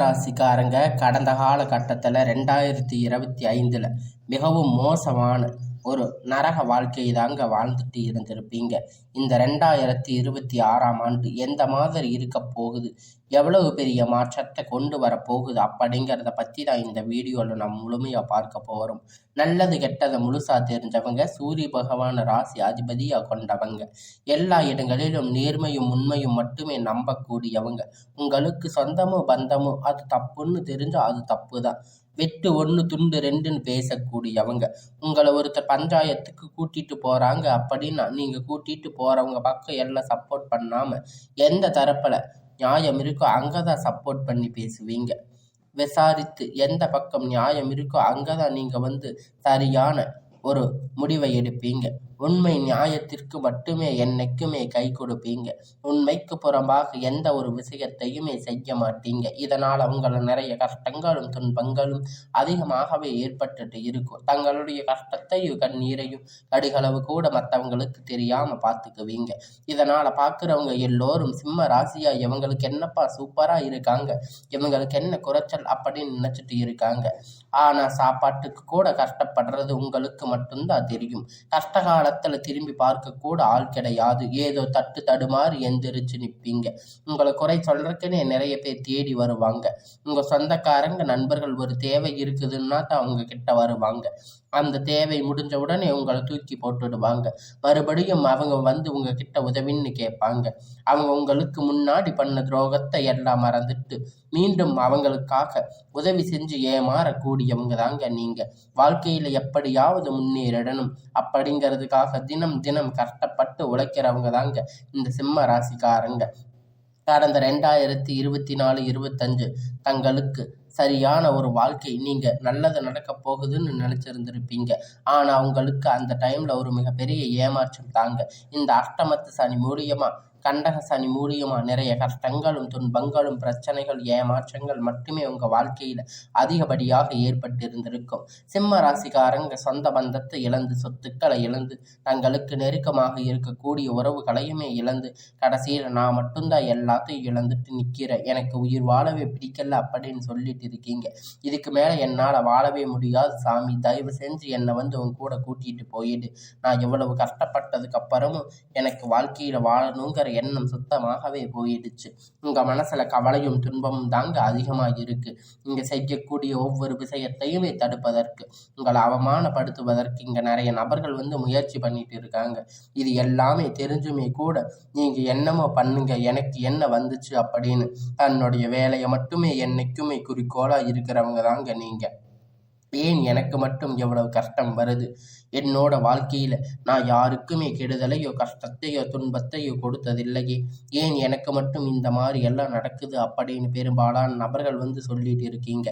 ராசிக்காரங்க கடந்த காலகட்டத்தில் 2025 மிகவும் மோசமான ஒரு நரக வாழ்க்கையை தாங்க வாழ்ந்துட்டு இருந்திருப்பீங்க. இந்த 2026ஆம் ஆண்டு எந்த மாதிரி இருக்க போகுது, எவ்வளவு பெரிய மாற்றத்தை கொண்டு வர போகுது அப்படிங்கிறத பற்றி தான் இந்த வீடியோவில் நம்ம முழுமையாக பார்க்க போகிறோம். நல்லது கெட்டதை முழுசாக தெரிஞ்சவங்க, சூரிய பகவான ராசி அதிபதியாக கொண்டவங்க, எல்லா இடங்களிலும் நேர்மையும் உண்மையும் மட்டுமே நம்பக்கூடியவங்க, உங்களுக்கு சொந்தமும் பந்தமும் அது தப்புன்னு தெரிஞ்சால் அது தப்பு தான், வெட்டு ஒன்று துண்டு ரெண்டுன்னு பேசக்கூடியவங்க, உங்களை ஒருத்தர் பஞ்சாயத்துக்கு கூட்டிட்டு போகிறாங்க அப்படின்னா நீங்கள் கூட்டிட்டு போகிறவங்க பக்கம் எல்லாம் சப்போர்ட் பண்ணாமல் எந்த தரப்பில் நியாயம் இருக்கோ அங்கே தான் சப்போர்ட் பண்ணி பேசுவீங்க. விசாரித்து எந்த பக்கம் நியாயம் இருக்கோ அங்கே தான் நீங்கள் சரியான ஒரு முடிவை எடுப்பீங்க. உண்மை நியாயத்திற்கு மட்டுமே என்னைக்குமே கை கொடுப்பீங்க. உண்மைக்கு புறம்பாக எந்த ஒரு விஷயத்தையுமே செய்ய மாட்டீங்க. இதனால் அவங்கள நிறைய கஷ்டங்களும் துன்பங்களும் அதிகமாகவே ஏற்பட்டுட்டு இருக்கும். தங்களுடைய கஷ்டத்தையும் கண்ணீரையும் கடுகளவு கூட மற்றவங்களுக்கு தெரியாமல் பார்த்துக்குவீங்க. இதனால் பார்க்குறவங்க எல்லோரும் சிம்ம ராசியா இவங்களுக்கு என்னப்பா சூப்பராக இருக்காங்க, இவங்களுக்கு என்ன குறைச்சல் அப்படின்னு நினச்சிட்டு இருக்காங்க. ஆனால் சாப்பாட்டுக்கு கூட கஷ்டப்படுறது உங்களுக்கு மட்டும்தான் தெரியும். கஷ்டகால திரும்பி பார்க்க கூட ஆள் கிடையாது. ஏதோ தட்டு தடுமாறி எந்திரிச்சு நிற்பீங்க. உங்களை குறை சொல்றதுக்குன்னே நிறைய பேர் தேடி வருவாங்க. உங்க சொந்தக்காரங்க நண்பர்கள் ஒரு தேவை இருக்குதுன்னா தான் அவங்க கிட்ட வருவாங்க. அந்த தேவை முடிஞ்ச உடனே உங்களை தூக்கி போட்டுடுவாங்க. மறுபடியும் அவங்க உங்ககிட்ட உதவின்னு கேட்பாங்க. அவங்க உங்களுக்கு முன்னாடி பண்ண துரோகத்தை எல்லாம் மறந்துட்டு மீண்டும் அவங்களுக்காக உதவி செஞ்சு ஏமாறக்கூடியவங்க தாங்க நீங்க. வாழ்க்கையில எப்படியாவது முன்னேறிடணும் அப்படிங்கிறதுக்காக தினம் தினம் கஷ்டப்பட்டு உழைக்கிறவங்க தாங்க இந்த சிம்ம ராசிக்காரங்க. கடந்த 2024-25 தங்களுக்கு சரியான ஒரு வாழ்க்கை, நீங்க நல்லது நடக்க போகுதுன்னு நினைச்சிருந்திருப்பீங்க. ஆனா உங்களுக்கு அந்த டைம்ல ஒரு மிகப்பெரிய ஏமாற்றம் தாங்க. இந்த அஷ்டமத்து சனி மூலியமா, கண்டக சனி மூலியமா நிறைய கஷ்டங்களும் துன்பங்களும் பிரச்சனைகள் ஏமாற்றங்கள் மட்டுமே உங்க வாழ்க்கையில அதிகப்படியாக ஏற்பட்டு இருந்திருக்கும். சிம்ம ராசிக்காரங்க சொந்த பந்தத்தை இழந்து, சொத்துக்களை இழந்து, தங்களுக்கு நெருக்கமாக இருக்கக்கூடிய உறவுகளையுமே இழந்து, கடைசியில் நான் மட்டும்தான் எல்லாத்தையும் இழந்துட்டு நிற்கிறேன், எனக்கு உயிர் வாழவே பிடிக்கல அப்படின்னு சொல்லிட்டு இருக்கீங்க. இதுக்கு மேல என்னால வாழவே முடியாது சாமி, தயவு செஞ்சு என்னை உன் கூட கூட்டிட்டு போயிடு. நான் எவ்வளவு கஷ்டப்பட்டதுக்கு அப்புறமும் எனக்கு வாழ்க்கையில வாழணுங்கிற எண்ணம் சுத்தமாகவே போயிடுச்சு. உங்க மனசுல கவலையும் துன்பமும் தாங்க அதிகமாக இருக்கு. நீங்க செய்யக்கூடிய ஒவ்வொரு விஷயத்தையுமே தடுப்பதற்கு, உங்களை அவமானப்படுத்துவதற்கு இங்க நிறைய நபர்கள் முயற்சி பண்ணிட்டு இருக்காங்க. இது எல்லாமே தெரிஞ்சுமே கூட நீங்க என்னமோ பண்ணுங்க, எனக்கு என்ன வந்துச்சு அப்படின்னு தன்னுடைய வேலையை மட்டுமே என்னைக்குமே குறிக்கோளா இருக்கிறவங்க தாங்க நீங்க. ஏன் எனக்கு மட்டும் எவ்வளவு கஷ்டம் வருது, என்னோட வாழ்க்கையில நான் யாருக்குமே கெடுதலையோ கஷ்டத்தையோ துன்பத்தையோ கொடுத்ததில்லையே, ஏன் எனக்கு மட்டும் இந்த மாதிரி எல்லாம் நடக்குது அப்படின்னு பெரும்பாலான நபர்கள் சொல்லிட்டு இருக்கீங்க.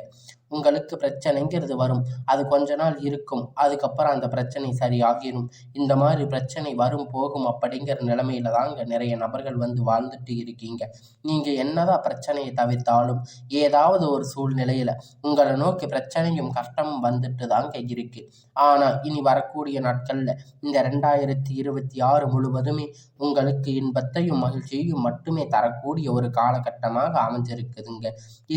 உங்களுக்கு பிரச்சனைங்கிறது வரும், அது கொஞ்ச நாள் இருக்கும், அதுக்கப்புறம் அந்த பிரச்சனை சரியாகிடும். இந்த மாதிரி பிரச்சனை வரும் போகும் அப்படிங்கிற நிலைமையில தாங்க நிறைய நபர்கள் வாழ்ந்துட்டு இருக்கீங்க. நீங்க என்னதான் பிரச்சனையை தவிர்த்தாலும் ஏதாவது ஒரு சூழ்நிலையில உங்களை நோக்கி பிரச்சனையும் கஷ்டமும் வந்துட்டு தாங்க இருக்கு. ஆனா இனி வரக்கூடிய நாட்கள்ல இந்த 2026 முழுவதுமே உங்களுக்கு இன்பத்தையும் மகிழ்ச்சியையும் மட்டுமே தரக்கூடிய ஒரு காலகட்டமாக அமைஞ்சிருக்குதுங்க.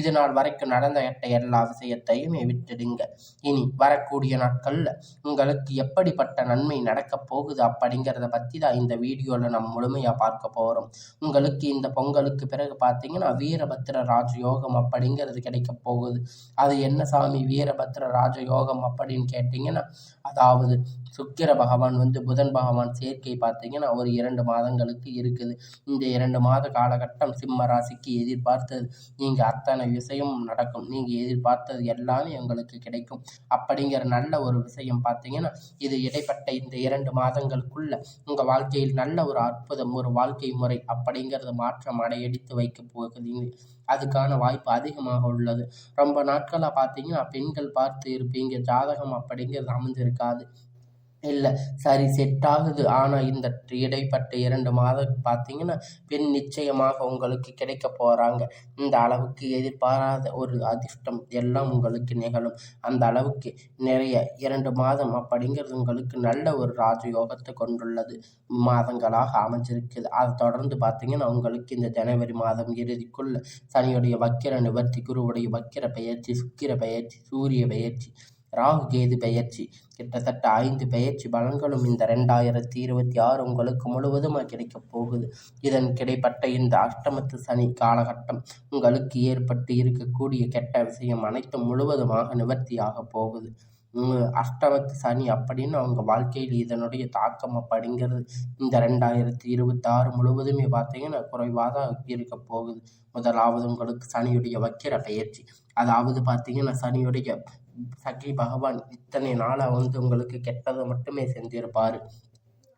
இது நாள் வரைக்கும் நடந்த எல்லா விஷயத்தையுமே விட்டுடுங்க. இனி வரக்கூடிய நாட்கள்ல உங்களுக்கு எப்படிப்பட்ட நன்மை நடக்க போகுது அப்படிங்கிறத பத்தி தான் இந்த வீடியோல நம்ம முழுமையா பார்க்க போறோம். உங்களுக்கு இந்த பொங்கலுக்கு பிறகு பார்த்தீங்கன்னா வீரபத்திர ராஜயோகம் அப்படிங்கிறது கிடைக்க போகுது. அது என்ன சாமி வீரபத்திர ராஜயோகம் அப்படின்னு கேட்டீங்கன்னா, அதாவது சுக்கிர பகவான் புதன் பகவான் சேர்க்கை பார்த்தீங்கன்னா ஒரு 2 மாதங்களுக்கு இருக்குது. இந்த 2 மாத காலகட்டம் சிம்ம ராசிக்கு எதிர்பார்த்தது நீங்க அத்தனை விஷயமும் நடக்கும். நீங்க எதிர்பார்த்தது எல்லாமே உங்களுக்கு கிடைக்கும். அப்படிங்கிற நல்ல ஒரு விஷயம் பார்த்தீங்கன்னா, இது இடைப்பட்ட இந்த 2 மாதங்களுக்குள்ள உங்க வாழ்க்கையில் நல்ல ஒரு அற்புதம், ஒரு வாழ்க்கை முறை அப்படிங்கிறது மாற்றம் அடையடித்து வைக்க போகுதுங்க. அதுக்கான வாய்ப்பு அதிகமாக உள்ளது. ரொம்ப நாட்களாக பார்த்தீங்கன்னா பெண்கள் பார்த்து இருப்பீங்க, ஜாதகம் அப்படிங்கிறது அமைஞ்சிருக்காது. இல்ல. சரி செட் ஆகுது. ஆனா, இந்த இடைப்பட்ட 2 மாதம் பார்த்தீங்கன்னா, பெண் நிச்சயமாக உங்களுக்கு கிடைக்கப் போறாங்க. இந்த அளவுக்கு எதிர்பாராத ஒரு அதிர்ஷ்டம் எல்லாம் உங்களுக்கு நிகழும். அந்த அளவுக்கு நிறைய 2 மாதம் அப்படிங்கிறது உங்களுக்கு நல்ல ஒரு ராஜயோகத்த கொண்டுள்ளது மாதங்களாக அமைஞ்சிருக்குது. அத தொடர்ந்து பார்த்தீங்கன்னா, உங்களுக்கு இந்த ஜனவரி மாதம் இறுதிக்குள்ள சனியுடைய வக்கிர நிவர்த்தி, குருவுடைய வக்கிர பெயர்ச்சி, சுக்கிர பெயர்ச்சி, சூரிய பெயர்ச்சி, ராகு கேது பெயர்ச்சி, கிட்டத்தட்ட 5 பெயர்ச்சி பலன்களும் இந்த 2026 உங்களுக்கு முழுவதுமா கிடைக்கப் போகுது. இதன் கிடைப்பட்ட இந்த அஷ்டமத்து சனி காலகட்டம் உங்களுக்கு ஏற்பட்டு இருக்கக்கூடிய கெட்ட விஷயம் அனைத்தும் முழுவதுமாக நிவர்த்தியாகப் போகுது. அஷ்டமத்து சனி அப்படின்னு அவங்க வாழ்க்கையில் இதனுடைய தாக்கம் அப்படிங்கிறது இந்த 2026 முழுவதுமே பார்த்தீங்கன்னா குறைவாக தான் இருக்கப் போகுது. முதலாவது உங்களுக்கு சனியுடைய வக்கிர பெயர்ச்சி. அதாவது பார்த்தீங்கன்னா சனியுடைய சனி பகவான் இத்தனை நாளா உங்களுக்கு கெட்டதை மட்டுமே செஞ்சிருப்பாரு.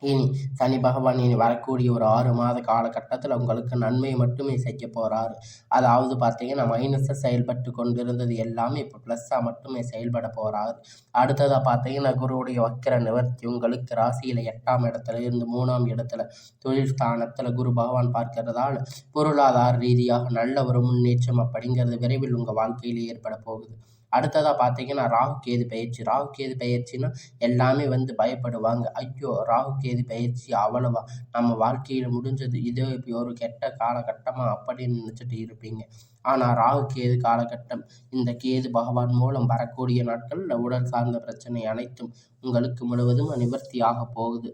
இனி சனி பகவான் இனி வரக்கூடிய ஒரு 6 மாத காலகட்டத்தில் உங்களுக்கு நன்மையை மட்டுமே செய்ய போறாரு. அதாவது பார்த்தீங்கன்னா மைனஸாக செயல்பட்டு கொண்டிருந்தது எல்லாமே இப்போ ப்ளஸ்ஸாக மட்டுமே செயல்பட போறாரு. அடுத்ததாக பார்த்தீங்கன்னா குருவுடைய வக்கிர நிவர்த்தி உங்களுக்கு ராசியில் 8ஆம் இடத்துல இருந்து 3ஆம் இடத்துல தொழில் ஸ்தானத்தில் குரு பகவான் பார்க்கிறதால பொருளாதார ரீதியாக நல்ல ஒரு முன்னேற்றம் அப்படிங்கிறது விரைவில் உங்கள் வாழ்க்கையில் ஏற்பட போகுது. அடுத்ததாக பார்த்தீங்கன்னா ராகு கேது பயிற்சி. ராகு கேது பயிற்சின்னா எல்லாமே பயப்படுவாங்க. ஐயோ! ராகு கேது பயிற்சி அவ்வளவா? நம்ம வாழ்க்கையில் முடிஞ்சது. இது ஒரு கெட்ட காலகட்டமா அப்படின்னு நினச்சிட்டு இருப்பீங்க. ஆனால் ராகு கேது காலகட்டம் இந்த கேது பகவான் மூலம் வரக்கூடிய நாட்களில் உடல் சார்ந்த பிரச்சனை அனைத்தும் உங்களுக்கு முழுவதும் நிவர்த்தி ஆக போகுது.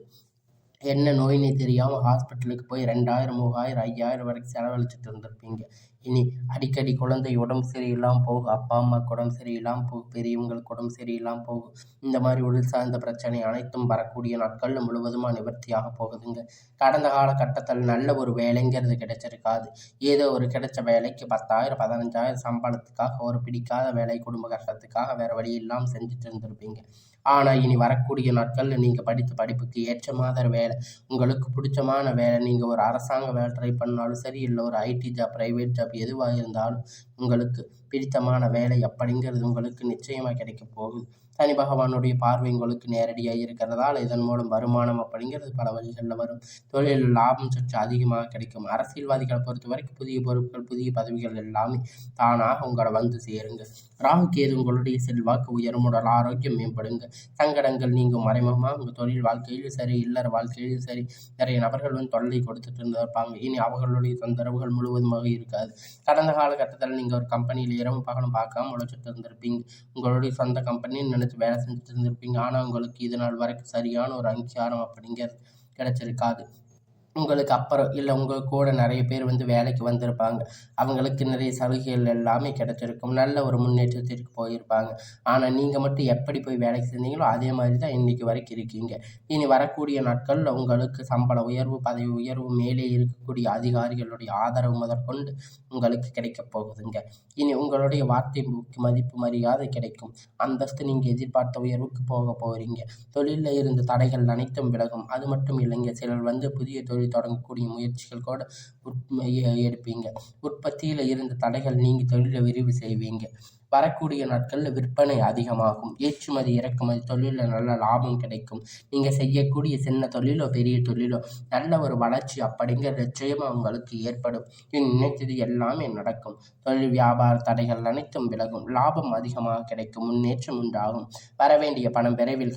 என்ன நோயினே தெரியாமல் ஹாஸ்பிட்டலுக்கு போய் 2000, 3000, 5000 வரைக்கும் செலவழிச்சிட்டு இருந்திருப்பீங்க. இனி அடிக்கடி குழந்தை உடம்பு சரியில்லாமல் போகும், அப்பா அம்மாவுக்கு உடம்பு சரியில்லாமல் போகும், பெரியவங்களுக்கு உடம்பு சரியில்லாமல் போகும். இந்த மாதிரி உடல் சார்ந்த பிரச்சனை அனைத்தும் வரக்கூடிய நாட்களில் முழுவதுமாக நிவர்த்தியாக போகுதுங்க. கடந்த காலகட்டத்தில் நல்ல ஒரு வேலைங்கிறது கிடைச்சிருக்காது. ஏதோ ஒரு கிடைச்ச வேலைக்கு 10,000, 15,000 சம்பளத்துக்காக ஒரு பிடிக்காத வேலை, குடும்ப கஷ்டத்துக்காக வேறு வழி இல்லாமல் செஞ்சுட்டு இருந்திருப்பீங்க. ஆனால் இனி வரக்கூடிய நாட்களில் நீங்கள் படித்த படிப்புக்கு ஏற்ற மாதிரி வேலை, உங்களுக்கு பிடிச்சமான வேலை, நீங்கள் ஒரு அரசாங்க வேலை ட்ரை பண்ணாலும் சரி, இல்லை ஒரு ஐடி ஜாப், ப்ரைவேட் ஜாப் எதுவாக இருந்தாலும் உங்களுக்கு பிடித்தமான வேலை அப்படிங்கிறது உங்களுக்கு நிச்சயமாக கிடைக்கப் போகுது. சனி பகவானுடைய பார்வை உங்களுக்கு நேரடியாக இருக்கிறதால இதன் மூலம் வருமானம் அப்படிங்கிறது பல வழிகளில் வரும். தொழிலில் லாபம் சற்று அதிகமாக கிடைக்கும். அரசியல்வாதிகளை பொறுத்த வரைக்கும் புதிய பொறுப்புகள், புதிய பதவிகள் எல்லாமே தானாக உங்களை சேருங்க. ராகு கேது உங்களுடைய செல்வாக்கு உயரும், உடல் ஆரோக்கியம் மேம்படுங்க, சங்கடங்கள் நீங்கும். மறைமுகமாக உங்கள் தொழில் வாழ்க்கையிலும் சரி, இல்லற வாழ்க்கையிலும் சரி, நிறைய நபர்கள் தொல்லை கொடுத்துட்டு இருந்திருப்பாங்க. இனி அவர்களுடைய தொந்தரவுகள் முழுவதுமாக இருக்காது. கடந்த காலகட்டத்தில் நீங்கள் ஒரு கம்பெனியில் இரவும் பகலும் பார்க்காம உழைச்சிட்டு இருந்திருப்பீங்க. உங்களுடைய சொந்த கம்பெனின்னு நினச்சி வேலை செஞ்சுட்டு இருந்திருப்பீங்க. ஆனால் உங்களுக்கு இது நாள் வரைக்கும் சரியான ஒரு அங்கீகாரம் அப்படிங்கிறது கிடைச்சிருக்காது. உங்களுக்கு அப்புறம் இல்லை உங்கள் கூட நிறைய பேர் வேலைக்கு வந்திருப்பாங்க. அவங்களுக்கு நிறைய சலுகைகள் எல்லாமே கிடைச்சிருக்கும். நல்ல ஒரு முன்னேற்றத்திற்கு போயிருப்பாங்க. ஆனால் நீங்கள் மட்டும் எப்படி போய் வேலைக்கு செஞ்சீங்களோ அதே மாதிரி தான் இன்றைக்கி வரைக்கும் இருக்கீங்க. இனி வரக்கூடிய நாட்களில் உங்களுக்கு சம்பள உயர்வு, பதவி உயர்வு, மேலே இருக்கக்கூடிய அதிகாரிகளுடைய ஆதரவு முதற்கொண்டு உங்களுக்கு கிடைக்கப் போகுதுங்க. இனி உங்களுடைய வார்த்தை மதிப்பு, மரியாதை கிடைக்கும். அந்தஸ்து நீங்கள் எதிர்பார்த்த உயர்வுக்கு போக போகிறீங்க. தொழிலில் இருந்த தடைகள் அனைத்தும் விலகும். அது மட்டும் இல்லைங்க, சிலர் புதிய தொழில் தொடங்கக்கூடிய முயற்சிகள் கூட எடுப்பீங்க. உற்பத்தியில் இருந்த தடைகள் நீங்கி தொழிலை விரிவு செய்வீங்க. வரக்கூடிய நாட்களில் விற்பனை அதிகமாகும். ஏற்றுமதி இறக்குமதி தொழிலில் நல்ல லாபம் கிடைக்கும். நீங்கள் செய்யக்கூடிய சின்ன தொழிலோ பெரிய தொழிலோ நல்ல ஒரு வளர்ச்சி அப்படிங்கிற நிச்சயமாக உங்களுக்கு ஏற்படும். நினைத்தது எல்லாமே நடக்கும். தொழில் வியாபார தடைகள் அனைத்தும் விலகும். லாபம் அதிகமாக கிடைக்கும். முன்னேற்றம் உண்டாகும். வரவேண்டிய பணம் விரைவில்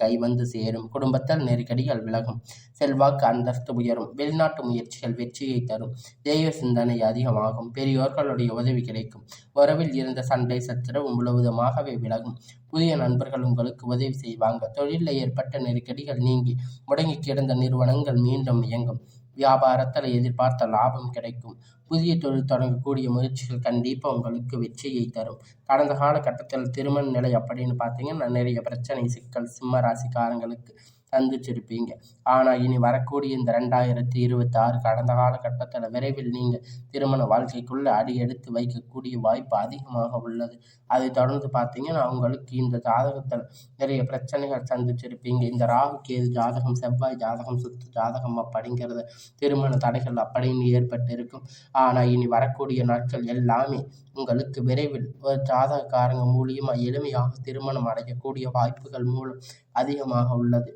சேரும். குடும்பத்தில் நெருக்கடிகள் விலகும். செல்வாக்கு அந்தஸ்து உயரும். வெளிநாட்டு முயற்சிகள் வெற்றியை தரும். தெய்வ சிந்தனை அதிகமாகும். பெரியோர்களுடைய உதவி கிடைக்கும். உறவில் இருந்த சண்டை சச்சரவு முழுவதுமாகவே விலகும். புதிய நண்பர்கள் உங்களுக்கு உதவி செய்வாங்க. தொழிலில் ஏற்பட்ட நெருக்கடிகள் நீங்கி முடங்கி கிடந்த நிறுவனங்கள் மீண்டும் இயங்கும். வியாபாரத்தில் எதிர்பார்த்த லாபம் கிடைக்கும். புதிய தொழில் தொடங்கக்கூடிய முயற்சிகள் கண்டிப்பாக உங்களுக்கு வெற்றியை தரும். கடந்த காலகட்டத்தில் திருமண நிலை அப்படின்னு பார்த்தீங்கன்னா நிறைய பிரச்சனை, சிக்கல் சிம்ம ராசிக்காரங்களுக்கு சந்திச்சிருப்பீங்க. ஆனால் இனி வரக்கூடிய இந்த 2026 கடந்த காலகட்டத்தில் விரைவில் நீங்கள் திருமண வாழ்க்கைக்குள்ளே அடி எடுத்து வைக்கக்கூடிய வாய்ப்பு அதிகமாக உள்ளது. அதை தொடர்ந்து பார்த்தீங்கன்னா அவங்களுக்கு இந்த ஜாதகத்தில் நிறைய பிரச்சனைகள் சந்திச்சிருப்பீங்க. இந்த ராகு கேது ஜாதகம், செவ்வாய் ஜாதகம், சுத்து ஜாதகம் அப்படிங்கிறது திருமண தடைகள் அப்படின்னு ஏற்பட்டு இருக்கும். ஆனால் இனி வரக்கூடிய நாட்கள் எல்லாமே உங்களுக்கு விரைவில் ஒரு ஜாதகக்காரங்க மூலியமாக எளிமையாக திருமணம் அடையக்கூடிய வாய்ப்புகள் அதிகமாக உள்ளது.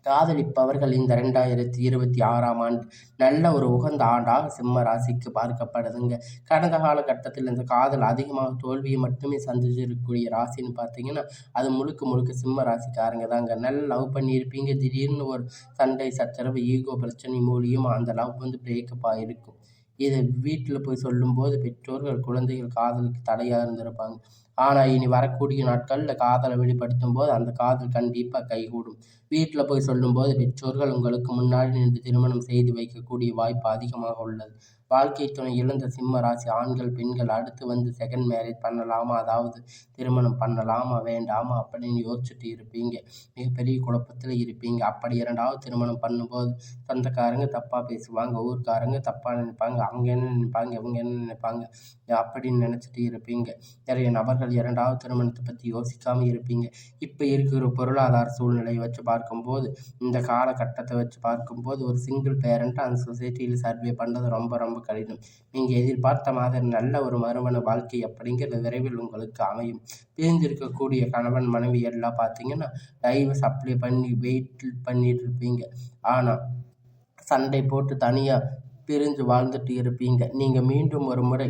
காதலிப்பவர்கள் இந்த 2026ஆம் ஆண்டு நல்ல ஒரு உகந்த ஆண்டாக சிம்ம ராசிக்கு பார்க்கப்படுதுங்க. கடந்த காலகட்டத்தில் இந்த காதல் அதிகமாக தோல்வியை மட்டுமே சந்திச்சிருக்கக்கூடிய ராசின்னு பார்த்தீங்கன்னா, அது முழுக்க முழுக்க சிம்ம ராசிக்காரங்க தாங்க. நல்லா லவ் பண்ணியிருப்பீங்க. திடீர்னு ஒரு சண்டை, சச்சரவு, ஈகோ பிரச்சனை மூலியமா அந்த லவ் பிரேக்கப் ஆகிருக்கும். இதை வீட்டில் போய் சொல்லும்போது பெற்றோர்கள், குழந்தைகள் காதலுக்கு தடையாக இருந்திருப்பாங்க. ஆனால் இனி வரக்கூடிய நாட்களில் காதலை வெளிப்படுத்தும் போது அந்த காதல் கண்டிப்பாக கைகூடும். வீட்டில் போய் சொல்லும்போது பெற்றோர்கள் உங்களுக்கு முன்னாடி நின்று திருமணம் செய்து வைக்கக்கூடிய வாய்ப்பு அதிகமாக உள்ளது. வாழ்க்கை துணை இழந்த சிம்ம ராசி ஆண்கள், பெண்கள் அடுத்து வந்து செகண்ட் மேரேஜ் பண்ணலாமா, அதாவது திருமணம் பண்ணலாமா வேண்டாமா அப்படின்னு யோசிச்சுட்டு இருப்பீங்க. மிகப்பெரிய குழப்பத்தில் இருப்பீங்க. அப்படி இரண்டாவது திருமணம் பண்ணும்போது சொந்தக்காரங்க தப்பாக பேசுவாங்க, ஊர்க்காரங்க தப்பாக நினைப்பாங்க, அவங்க என்ன நினைப்பாங்க, இவங்க என்ன நினைப்பாங்க அப்படின்னு நினச்சிட்டு இருப்பீங்க. நிறைய நபர்கள் இரண்டாவது திருமணத்தை பற்றி யோசிக்காமல் இருப்பீங்க. இப்போ இருக்கிற பொருளாதார சூழ்நிலையை வச்சு பார்க்கும்போது, இந்த காலகட்டத்தை வச்சு பார்க்கும்போது ஒரு சிங்கிள் பேரண்ட்டாக அந்த சொசைட்டியில் சர்வே பண்ணுறது ரொம்ப ரொம்ப கடினம். நீங்கள் எதிர்பார்த்த மாதிரி நல்ல ஒரு மறுமண வாழ்க்கை அப்படிங்கிறது விரைவில் உங்களுக்கு அமையும். பிரிந்திருக்கக்கூடிய கணவன் மனைவி எல்லாம் பார்த்தீங்கன்னா டைவர்ஸ் அப்ளை பண்ணி வெயிட் பண்ணிட்டு இருப்பீங்க. ஆனால் சண்டை போட்டு தனியாக பிரிஞ்சு வாழ்ந்துட்டு இருப்பீங்க. நீங்கள் மீண்டும் ஒரு முறை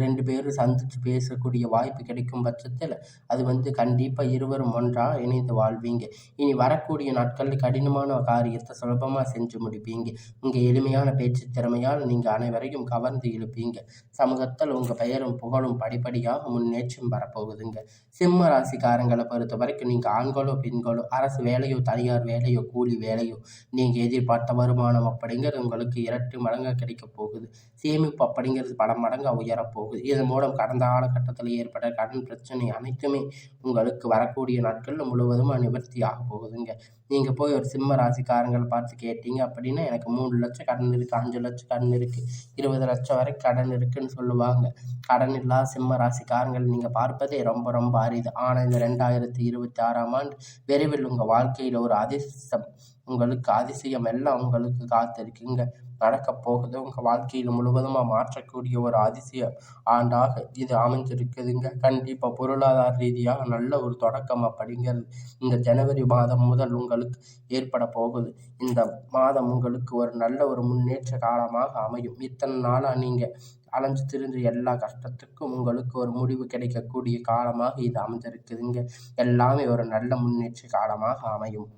2 பேரும் சந்தித்து பேசக்கூடிய வாய்ப்பு கிடைக்கும் பட்சத்தில் அது கண்டிப்பாக இருவரும் ஒன்றாக இணைந்து வாழ்வீங்க. இனி வரக்கூடிய நாட்களில் கடினமான காரியத்தை சுலபமாக செஞ்சு முடிப்பீங்க. உங்கள் எளிமையான பேச்சு திறமையால் நீங்கள் அனைவரையும் கவர்ந்து இழுப்பீங்க. சமூகத்தில் உங்கள் பெயரும் புகழும் படிப்படியாக முன்னேற்றம் வரப்போகுதுங்க. சிம்ம ராசிக்காரங்களை பொறுத்த வரைக்கும் நீங்கள் ஆண்களோ பெண்களோ, அரசு வேலையோ தனியார் வேலையோ கூலி வேலையோ, நீங்கள் எதிர்பார்த்த வருமானம் அப்படிங்கிறது உங்களுக்கு இரட்டு மடங்காக கிடைக்க போகுது. சேமிப்பு அப்படிங்கிறது பல மடங்காக உயரப்போகுது. இதன் மூலம் கடந்த காலகட்டத்தில் ஏற்பட்ட கடன் பிரச்சனை அனைத்துமே உங்களுக்கு வரக்கூடிய நாட்களில் முழுவதுமாக நிவர்த்தி ஆக போகுதுங்க. நீங்கள் போய் ஒரு சிம்ம ராசிக்காரங்களை பார்த்து கேட்டீங்க அப்படின்னா, எனக்கு 3 லட்சம் கடன் இருக்குது, 5 லட்சம் கடன் இருக்குது, 20 லட்சம் வரைக்கும் கடன் இருக்குன்னு சொல்லுவாங்க. கடன் இல்லாத சிம்ம ராசிக்காரங்கள் நீங்கள் பார்ப்பதே ரொம்ப ரொம்ப அரிது. ஆனால் இந்த 2026ஆம் ஆண்டு விரைவில் உங்கள் வாழ்க்கையில் ஒரு அதிசயம் எல்லாம் உங்களுக்கு காத்திருக்குங்க. நடக்கப் போகுது. உங்கள் வாழ்க்கையில் முழுவதுமாக மாற்றக்கூடிய ஒரு அதிசய ஆண்டாக இது அமைஞ்சிருக்குதுங்க. கண்டிப்பாக பொருளாதார ரீதியாக நல்ல ஒரு தொடக்கம் அப்படிங்கிறது இந்த ஜனவரி மாதம் முதல் உங்களுக்கு ஏற்பட போகுது. இந்த மாதம் உங்களுக்கு ஒரு நல்ல ஒரு முன்னேற்ற காலமாக அமையும். இத்தனை நாளாக நீங்கள் அலைஞ்சு திரிஞ்சு எல்லா கஷ்டத்துக்கும் உங்களுக்கு ஒரு முடிவு கிடைக்கக்கூடிய காலமாக இது அமைஞ்சிருக்குதுங்க. எல்லாமே ஒரு நல்ல முன்னேற்ற காலமாக அமையும்.